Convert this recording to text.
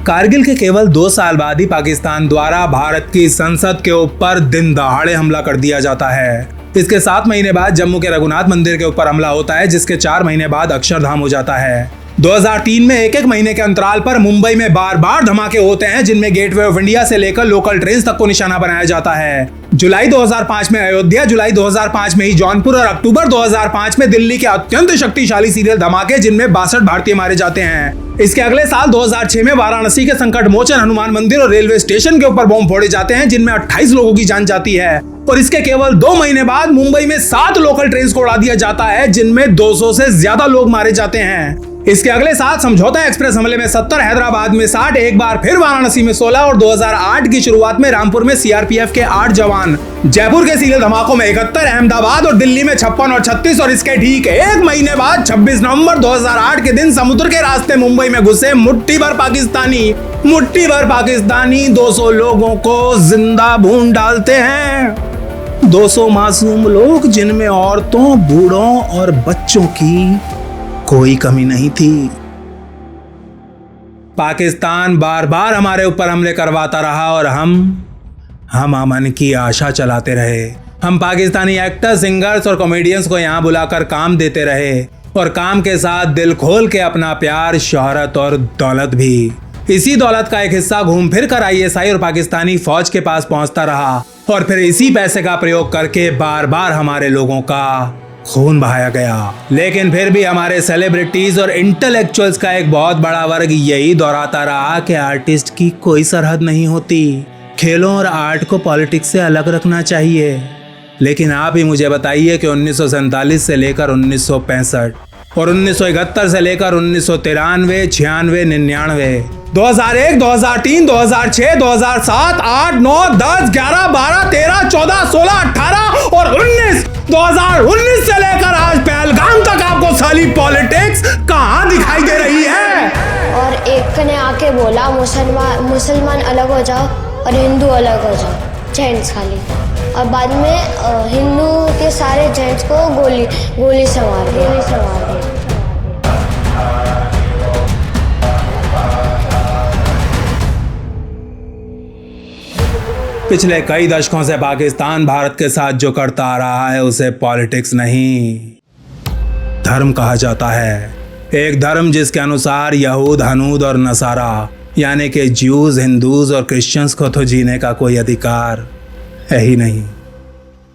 कारगिल के केवल 2 साल बाद ही पाकिस्तान द्वारा भारत की संसद के ऊपर दिन दहाड़े हमला कर दिया जाता है। इसके 7 महीने बाद जम्मू के रघुनाथ मंदिर के ऊपर हमला होता है, जिसके 4 महीने बाद अक्षरधाम हो जाता है। 2003 में एक महीने के अंतराल पर मुंबई में बार बार धमाके होते हैं, जिनमें गेटवे ऑफ इंडिया से लेकर लोकल ट्रेन तक को निशाना बनाया जाता है। जुलाई 2005 में अयोध्या, जुलाई 2005 में ही जौनपुर और अक्टूबर 2005 में दिल्ली के अत्यंत शक्तिशाली सीरियल धमाके, जिनमें 62 भारतीय मारे जाते हैं। इसके अगले साल 2006 में वाराणसी के संकट मोचन हनुमान मंदिर और रेलवे स्टेशन के ऊपर बॉम्ब फोड़े जाते हैं, जिनमें 28 लोगों की जान जाती है। और इसके केवल 2 महीने बाद मुंबई में 7 लोकल ट्रेन को उड़ा दिया जाता है, जिनमें 200 से ज्यादा लोग मारे जाते हैं। इसके अगले साल समझौता एक्सप्रेस हमले में 70, हैदराबाद में 60, एक बार फिर वाराणसी में 16 और 2008 की शुरुआत में रामपुर में सीआरपीएफ के 8 जवान, जयपुर के सीरियल धमाकों में 71, अहमदाबाद और दिल्ली में 56 और 36 और इसके ठीक 1 महीने बाद 26 नवंबर 2008 के दिन समुद्र के रास्ते मुंबई में घुसे मुट्ठी भर पाकिस्तानी 200 लोगों को जिंदा भून डालते हैं। 200 मासूम लोग, जिनमें औरतों, बूढ़ों और बच्चों की कोई कमी नहीं थी। पाकिस्तान बार बार हमारे ऊपर हमले करवाता रहा और हम अमन की आशा चलाते रहे। हम पाकिस्तानी एक्टर, सिंगर्स और कॉमेडियंस को यहाँ बुलाकर काम देते रहे और काम के साथ दिल खोल के अपना प्यार, शोहरत और दौलत भी। इसी दौलत का एक हिस्सा घूम फिर कर आईएसआई और पाकिस्तानी फौज के पास पहुंचता रहा और फिर इसी पैसे का प्रयोग करके बार बार हमारे लोगों का खून बहाया गया। लेकिन फिर भी हमारे सेलिब्रिटीज और इंटेलेक्चुअल्स का एक बहुत बड़ा वर्ग यही दोहराता रहा कि आर्टिस्ट की कोई सरहद नहीं होती, खेलों और आर्ट को पॉलिटिक्स से अलग रखना चाहिए। लेकिन आप ही मुझे बताइए कि 1947 से लेकर 1965 और 1971 से लेकर 1993, 96, 99, 2001, 2003, 2006, 2007, 8, 9, 10, 11, 12, 13, 14, 16, 18 और 19, 2019 से लेकर आज पहलगाम तक आपको साली पॉलिटिक्स कहाँ दिखाई दे रही है? और एक ने आके बोला मुसलमान अलग हो जाओ और हिंदू अलग हो जाओ, जेंट्स खाली, और बाद में हिंदू के सारे जेंट्स को गोली से मार दिया। पिछले कई दशकों से पाकिस्तान भारत के साथ जो करता आ रहा है उसे पॉलिटिक्स नहीं, धर्म कहा जाता है। एक धर्म जिसके अनुसार यहूद, हनूद और नसारा यानी कि ज्यूज, हिंदूज और क्रिश्चियंस को तो जीने का कोई अधिकार है ही नहीं।